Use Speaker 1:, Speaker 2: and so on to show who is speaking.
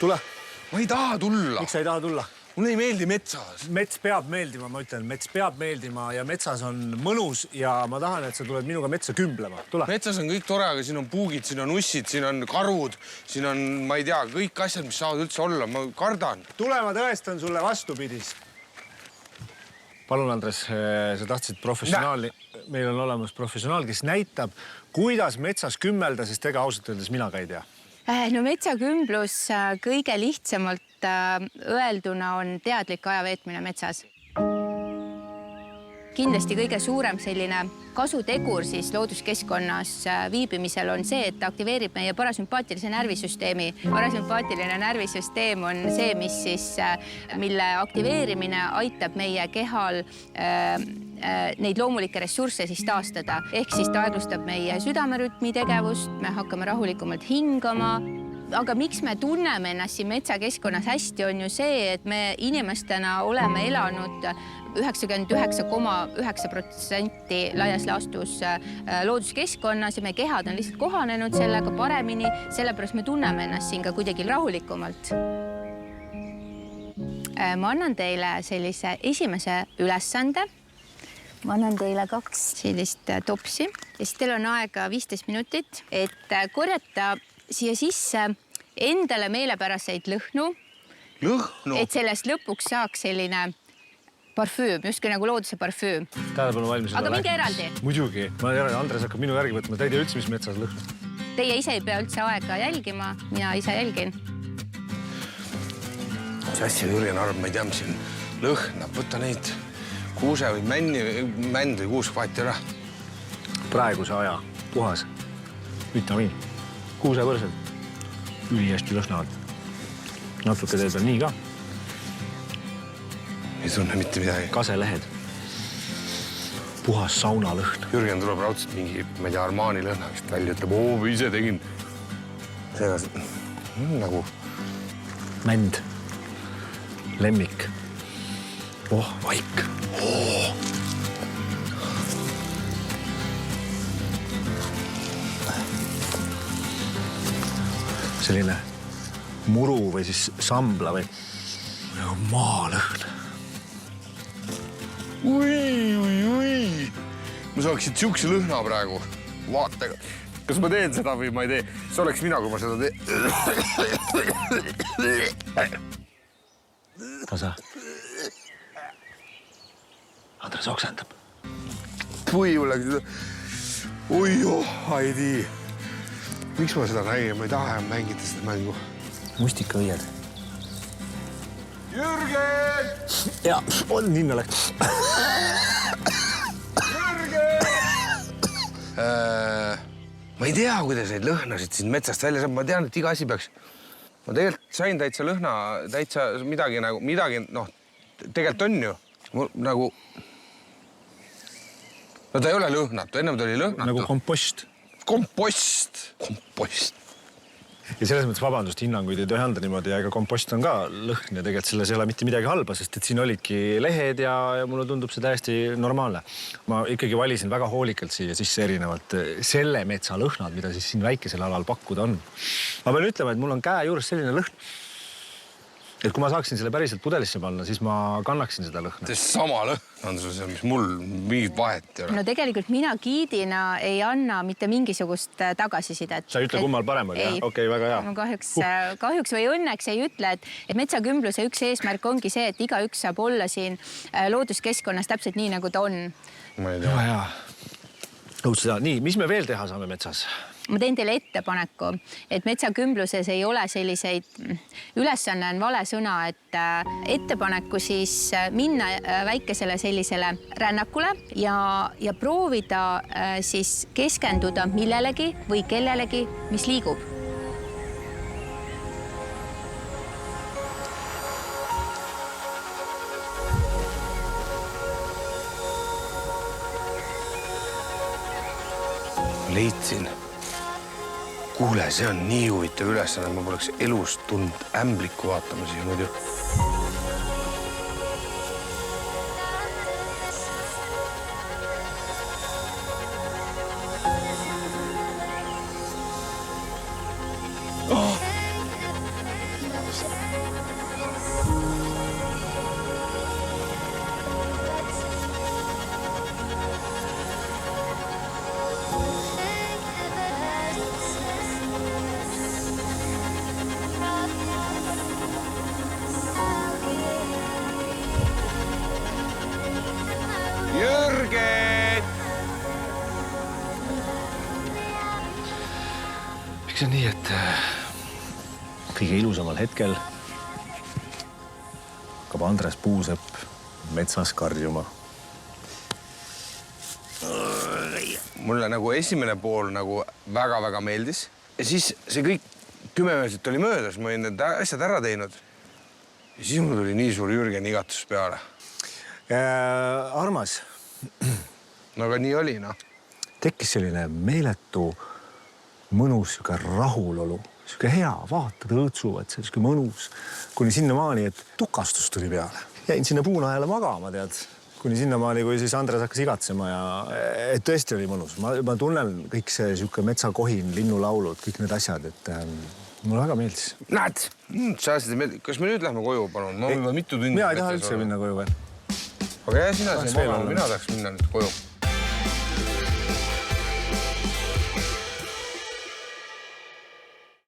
Speaker 1: Tule.
Speaker 2: Ma ei taha tulla.
Speaker 1: Miks sa ei taha tulla?
Speaker 2: Mulle ei meeldi metsas.
Speaker 1: Mets peab meeldima, ma ütlen. Mets peab meeldima ja metsas on mõnus ja ma tahan, et sa tuled minuga metsa kümblema. Tule.
Speaker 2: Metsas on kõik tore, aga siin on puugid, siin on ussid, siin on karud, siin on, ma ei tea, kõik asjad, mis saavad üldse olla. Ma kardan.
Speaker 1: Tule, ma tõestan sulle vastupidis. Palun, Andres, sa tahtsid professionaali. Meil on olemas professionaal, kes näitab, kuidas metsas kümmelda, sest ega ausalt öeldes mina ka ei tea.
Speaker 3: No metsakümblus kõige lihtsamalt öelduna on teadlik aja veetmine metsas. Kindlasti kõige suurem selline kasutegur siis looduskeskkonnas viibimisel on see, et aktiveerib meie parasümpaatilise närvisüsteemi. Parasümpaatiline närvisüsteem on see, mille aktiveerimine aitab meie kehal neid loomulikke ressursse siis taastada. Ehk siis ta aeglustab meie südamerütmi tegevust, me hakkame rahulikumalt hingama. Aga miks me tunneme ennast siin metsakeskkonnas hästi on ju see, et me inimestena oleme elanud 99,9% laias laastus looduskeskkonnas ja meie kehad on lihtsalt kohanenud sellega paremini, sellepärast me tunneme ennast siin ka kuidagi rahulikumalt. Ma annan teile sellise esimese ülesande. Ma annan teile 2 sellist topsi ja siis teil on aega 15 minutit, et korjata siia sisse endale meelepäraseid lõhnu, et sellest lõpuks saaks selline parfüüm, justkui nagu looduse parfüüm.
Speaker 1: Tähelepanu valmis.
Speaker 3: Aga minge eraldi.
Speaker 1: Muidugi. Andres hakkab minu järgi võtma, ta ei tea üldse, mis metsas lõhnu.
Speaker 3: Teie ise ei pea üldse aega jälgima, mina ise jälgin.
Speaker 2: See asja Jürgen arv, ma ei tea, mis siin lõhnab. Võta neid kuuse või mänd või kuusk vaati ära.
Speaker 1: Praeguse aja puhas vitamiin. Kuusevõrselt. Üli hästi lõhnavad. Natuke teed on nii ka.
Speaker 2: Ei tunne mitte midagi.
Speaker 1: Kaselehed. Puhas saunalõhn.
Speaker 2: Jürgen tuleb raudselt mingi, ma ei tea, Armani lõhna vist välja, ütleb, ma ise tegin. Seega nagu...
Speaker 1: Mänd. Lemmik. Vaik. Selline muru või siis sambla või maalõhn.
Speaker 2: Ui. Ma saaksid siukse lõhna praegu. Vaata, kas ma teen seda või ma ei tee. See oleks mina, kui ma seda teen.
Speaker 1: Tasa. Andres oksendab.
Speaker 2: Pui läks seda. Oi, Heidi. Miks ma seda nägin? Ma ei taha mängida seda mängu.
Speaker 1: Mustikaõied.
Speaker 2: Jürgen!
Speaker 1: Ja, on ninna läks.
Speaker 2: Jürgen! Ma ei tea, kuidas neid lõhnasid siin metsast välja saab. Ma tean, et iga asi peaks... Ma tegelikult sain täitsa lõhna, täitsa midagi, noh, tegelikult on ju. Nagu... No ta ei ole lõhnatu, ennem ta oli lõhnatu.
Speaker 1: Nagu kompost.
Speaker 2: Kompost.
Speaker 1: Ja selles mõttes vabandust hinnanguid ei tohi anda niimoodi ja ega kompost on ka lõhn ja tegelikult selles ei ole mitte midagi halba, sest et siin olidki lehed ja mulle tundub see täiesti normaalne. Ma ikkagi valisin väga hoolikalt siia sisse erinevalt selle metsa lõhnad, mida siis siin väikesel alal pakkuda on. Ma pean ütlema, et mul on käe juures selline lõhn, et kui ma saaksin selle päriselt pudelisse panna, siis ma kannaksin seda lõhna.
Speaker 2: See sama lõhn on see, mis mul mingit vahet ei ole.
Speaker 3: No tegelikult mina giidina ei anna mitte mingisugust tagasisidet.
Speaker 1: Sa ei ütle, kummal parem oli, jah? Okei, väga hea.
Speaker 3: Ma kahjuks või õnneks ei ütle, et metsakümbluse üks eesmärk ongi see, et igaüks saab olla siin looduskeskkonnas täpselt nii, nagu ta on.
Speaker 2: Ma ei tea.
Speaker 1: Nii, mis me veel teha saame metsas?
Speaker 3: Ma teen teile ettepaneku, et metsakümbluses ei ole selliseid, ülesanne on vale sõna, et ettepaneku siis minna väikesele sellisele rännakule ja proovida siis keskenduda millelegi või kellelegi, mis liigub.
Speaker 2: Leidsin. Kuule, see on nii huvitav ülesanne, ma poleks elus tundnud ämblikku vaatama siia muidu.
Speaker 1: see on nii, et kõige ilusamal hetkel hakkab Andres Puusepp metsas karjuma.
Speaker 2: Mulle nagu esimene pool nagu väga-väga meeldis. Ja siis see kõik 10 minutit oli möödas, ma olin need asjad ära teinud. Ja siis mul tuli nii suur Jürgen igatus peale.
Speaker 1: Armas.
Speaker 2: No aga nii oli, noh.
Speaker 1: Tekkis selline meeletu, mõnus rahulolu. Siuke hea, vaatad õõtsuvad, see on mõnus. Kuni sinnamaani, et tukastus tuli peale. Jäin sinna puunahele magama, tead. Kuni sinnamaani, kui siis Andres hakkas igatsema ja et tõesti oli mõnus. Ma tunnen kõik see siuke metsakohin, linnulaulud, kõik need asjad, et mulle väga meeldis.
Speaker 2: Näed, kas me nüüd lähme koju, palun? Ma olen juba mitu tundi.
Speaker 1: Mina ei taha üldse minna koju veel.
Speaker 2: Aga jah, sina siin magama, mina tahaks minna nüüd koju.